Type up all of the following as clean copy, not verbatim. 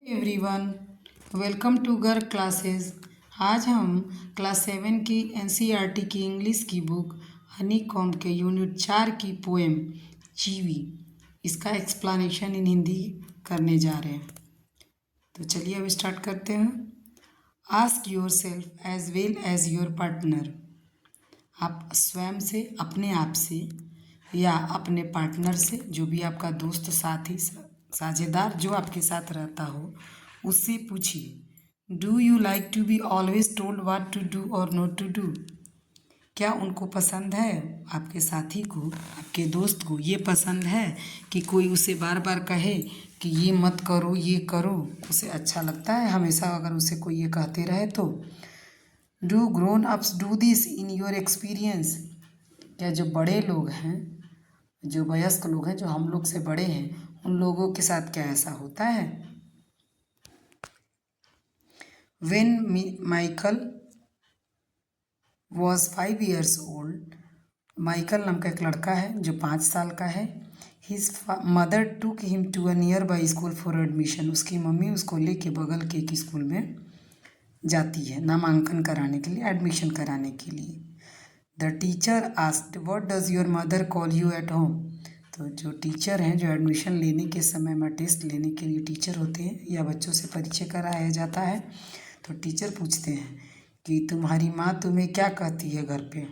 Everyone, welcome to घर classes. आज हम क्लास 7 की एनसीईआरटी की इंग्लिश की बुक हनी कॉम्ब के यूनिट 4 की पोएम चीवी इसका एक्सप्लेनेशन इन हिंदी करने जा रहे हैं। तो चलिए अब स्टार्ट करते हैं। Ask yourself as well as your partner. आप स्वयं से, अपने आप से या अपने पार्टनर से, जो भी आपका दोस्त, साथी, साझेदार जो आपके साथ रहता हो, उससे पूछिए, do you like to be always told what to do और नॉट टू डू। क्या उनको पसंद है, आपके साथी को, आपके दोस्त को ये पसंद है कि कोई उसे बार बार कहे कि ये मत करो, ये करो। उसे अच्छा लगता है हमेशा अगर उसे कोई ये कहते रहे तो। Do grown ups do this in your experience. क्या जो बड़े लोग हैं, जो वयस्क लोग हैं, जो हम लोग से बड़े हैं, उन लोगों के साथ क्या ऐसा होता है। When Michael was 5 years old, Michael नाम का एक लड़का है जो 5 साल का है। His mother took him to a nearby school for admission. उसकी मम्मी उसको लेके बगल के एक स्कूल में जाती है नामांकन कराने के लिए, एडमिशन कराने के लिए। The teacher asked what does your mother call you at home. तो जो टीचर हैं, जो एडमिशन लेने के समय में टेस्ट लेने के लिए टीचर होते हैं या बच्चों से परिचय कराया जाता है, तो टीचर पूछते हैं कि तुम्हारी माँ तुम्हें क्या कहती है घर पे।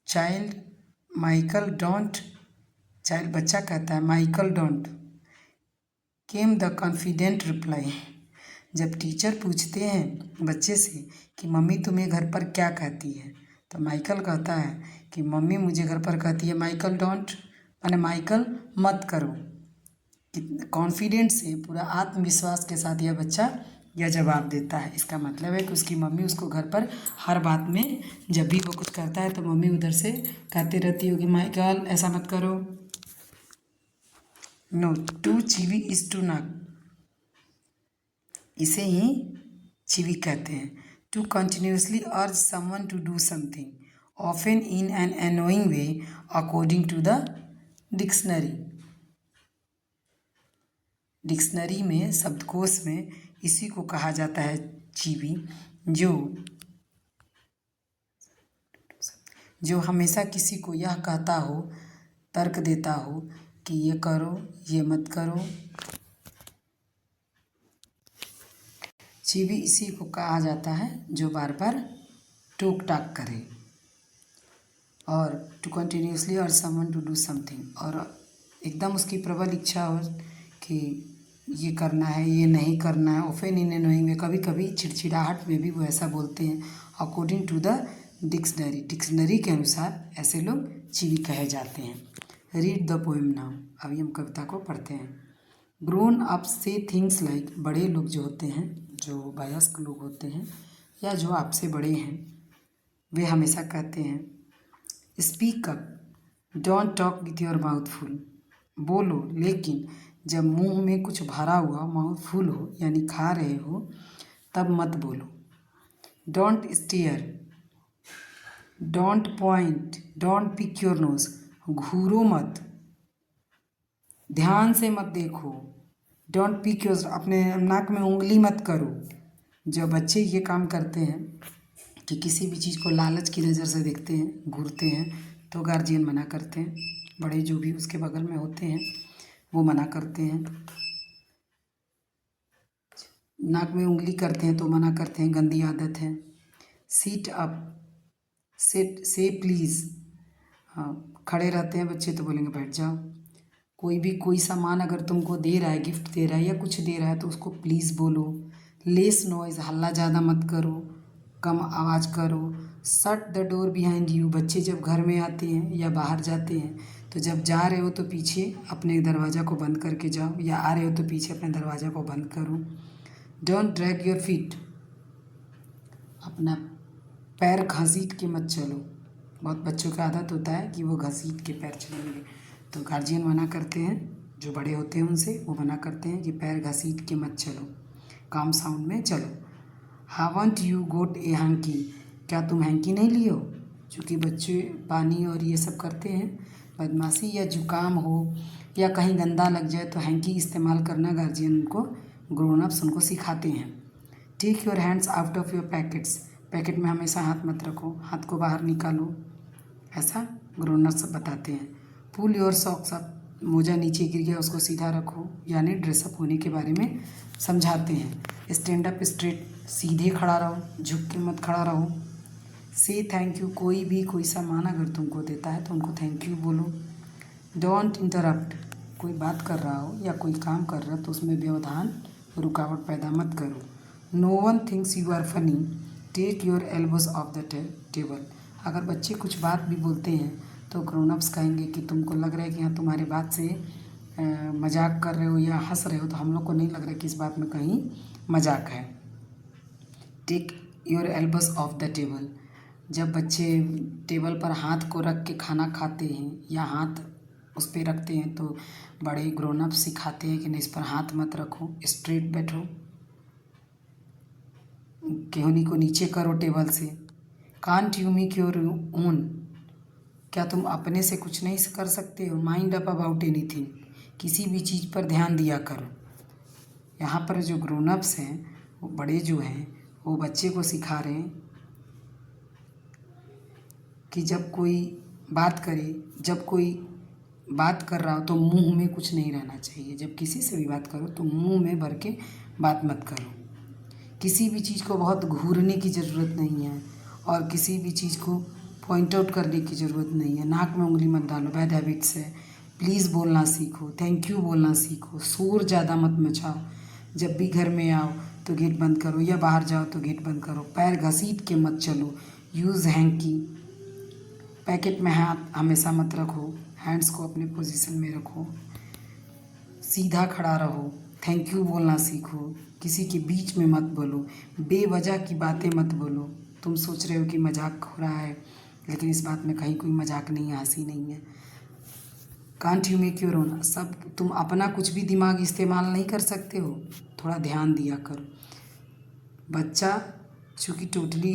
चाइल्ड माइकल डोंट, चाइल्ड बच्चा कहता है Michael don't. Came the confident reply. जब टीचर पूछते हैं बच्चे से कि मम्मी तुम्हें घर पर क्या कहती है, तो माइकल कहता है कि मम्मी मुझे घर पर कहती है माइकल डोंट, माने माइकल मत करो। कॉन्फिडेंट से, पूरा आत्मविश्वास के साथ यह बच्चा यह जवाब देता है। इसका मतलब है कि उसकी मम्मी उसको घर पर हर बात में, जब भी वो कुछ करता है तो मम्मी उधर से कहती रहती होगी माइकल ऐसा मत करो। No to chivvy is to nag. इसे ही चीवी कहते हैं। To continuously urge someone to do something often in an annoying way according to the dictionary. Dictionary में, शब्दकोश में इसी को कहा जाता है चीवी, जो हमेशा किसी को यह कहता हो, तर्क देता हो कि ये करो, ये मत करो। चीवी इसी को कहा जाता है जो बार बार टोक टाक करे। और टू कंटिन्यूसली और समवन टू डू समथिंग, और एकदम उसकी प्रबल इच्छा हो कि ये करना है, ये नहीं करना है। ओफेन इन नोइंग में, कभी कभी चिड़चिड़ाहट में भी वो ऐसा बोलते हैं। According to the dictionary, dictionary के अनुसार ऐसे लोग चीवी कहे जाते हैं। Read the poem now. अभी हम कविता को पढ़ते हैं। Grown up say things like. बड़े लोग जो होते हैं, जो वयस्क लोग होते हैं या जो आपसे बड़े हैं, वे हमेशा कहते हैं speak up, don't talk with your mouth full. बोलो, लेकिन जब मुंह में कुछ भरा हुआ, माउथ फुल हो यानी खा रहे हो, तब मत बोलो। Don't stare, don't point, don't pick your nose. घूरो मत, ध्यान से मत देखो। डोंट पिक योर, अपने नाक में उंगली मत करो। जब बच्चे ये काम करते हैं कि किसी भी चीज़ को लालच की नज़र से देखते हैं, घूरते हैं, तो गार्जियन मना करते हैं। बड़े जो भी उसके बगल में होते हैं वो मना करते हैं। नाक में उंगली करते हैं तो मना करते हैं, गंदी आदत है। सीट अप, सिट से प्लीज़। हाँ, खड़े रहते हैं बच्चे तो बोलेंगे बैठ जाओ। कोई सामान अगर तुमको दे रहा है, गिफ्ट दे रहा है या कुछ दे रहा है, तो उसको प्लीज़ बोलो। लेस नॉइज़, हल्ला ज़्यादा मत करो, कम आवाज़ करो। Shut the door behind you. बच्चे जब घर में आते हैं या बाहर जाते हैं, तो जब जा रहे हो तो पीछे अपने दरवाज़ा को बंद करके जाओ, या आ रहे हो तो पीछे अपने दरवाज़ा को बंद करो। डोंट ड्रैग योर फीट, अपना पैर घसीट के मत चलो। बहुत बच्चों का आदत होता है कि वो घसीट के पैर चलेंगे, तो गार्जियन मना करते हैं, जो बड़े होते हैं उनसे वो मना करते हैं कि पैर घसीट के मत चलो, काम साउंड में चलो। हावंट यू गोट ए हैंकी। क्या तुम हैंकी नहीं लियो। चूँकि बच्चे पानी और ये सब करते हैं, बदमाशी या जुकाम हो या कहीं गंदा लग जाए तो हैंकी इस्तेमाल करना गार्जियन उनको, ग्रोन अप्स उनको सिखाते हैं। Take your hands out of your pockets, pocket में हमेशा हाथ मत रखो, हाथ को बाहर निकालो, ऐसा ग्रोन अप्स बताते हैं। पुल योर सॉक्स अप, मोजा नीचे गिर गया उसको सीधा रखो, यानी ड्रेसअप होने के बारे में समझाते हैं। स्टैंड अप स्ट्रेट, सीधे खड़ा रहो, झुक के मत खड़ा रहो। से थैंक यू, कोई सामान अगर तुमको देता है तो उनको थैंक यू बोलो। डोंट इंटरप्ट, कोई बात कर रहा हो या कोई काम कर रहा हो तो उसमें व्यवधान रुकावट पैदा मत करो। No one thinks you are funny, take your elbows off the table, अगर बच्चे कुछ बात भी बोलते हैं तो ग्रोन अप्स कहेंगे कि तुमको लग रहा है कि हाँ तुम्हारे बात से मजाक कर रहे हो या हंस रहे हो, तो हम लोग को नहीं लग रहा है कि इस बात में कहीं मजाक है। Take your elbows off the table, जब बच्चे टेबल पर हाथ को रख के खाना खाते हैं या हाथ उस पर रखते हैं तो बड़े ग्रोन अप सिखाते हैं कि नहीं इस पर हाथ मत रखो, स्ट्रेट बैठो, केहनी को नीचे करो टेबल से। Can't you make your own, क्या तुम अपने से कुछ नहीं कर सकते हो। माइंड अप अबाउट एनीथिंग, किसी भी चीज़ पर ध्यान दिया करो। यहाँ पर जो ग्रोन अप्स हैं वो बड़े जो हैं वो बच्चे को सिखा रहे हैं कि जब कोई बात करे, जब कोई बात कर रहा हो तो मुंह में कुछ नहीं रहना चाहिए। जब किसी से भी बात करो तो मुंह में भर के बात मत करो। किसी भी चीज़ को बहुत घूरने की ज़रूरत नहीं है और किसी भी चीज़ को पॉइंट आउट करने की ज़रूरत नहीं है। नाक में उंगली मत डालो, बैड हैबिट्स है। प्लीज़ बोलना सीखो, थैंक यू बोलना सीखो। शोर ज़्यादा मत मचाओ, जब भी घर में आओ तो गेट बंद करो या बाहर जाओ तो गेट बंद करो। पैर घसीट के मत चलो। यूज़ हैंकी, पैकेट में हाथ हमेशा मत रखो, हैंड्स को अपने पोजीशन में रखो। सीधा खड़ा रहो, थैंक यू बोलना सीखो, किसी के बीच में मत बोलो, बेवजह की बातें मत बोलो। तुम सोच रहे हो कि मजाक हो रहा है लेकिन इस बात में कहीं कोई मजाक नहीं है, हंसी नहीं है। Can't you make your own, सब तुम अपना कुछ भी दिमाग इस्तेमाल नहीं कर सकते हो, थोड़ा ध्यान दिया करो। बच्चा चूँकि टोटली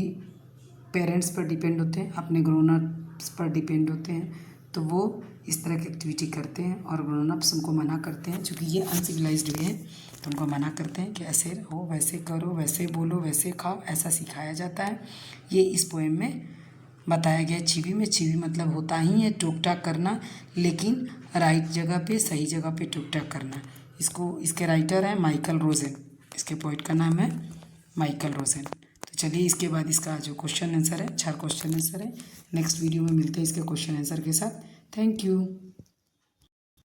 पेरेंट्स पर डिपेंड होते हैं, अपने ग्रोन अप्स पर डिपेंड होते हैं, तो वो इस तरह की एक्टिविटी करते हैं और ग्रोन अप्स उनको मना करते हैं। चूँकि ये अनसिविलाइज्ड वे है तो उनको मना करते हैं कि ऐसे रहो, वैसे करो, वैसे बोलो, वैसे खाओ, ऐसा सिखाया जाता है। ये इस पोएम में बताया गया। चिवी में, चिवी मतलब होता ही है टोक टाक करना, लेकिन राइट जगह पे, सही जगह पे टोक टाक करना। इसके राइटर हैं माइकल रोज़न, इसके पोइट का नाम है माइकल रोज़न। तो चलिए इसके बाद इसका जो क्वेश्चन आंसर है, 4 क्वेश्चन आंसर है। नेक्स्ट वीडियो में मिलते हैं इसके क्वेश्चन आंसर के साथ। Thank you.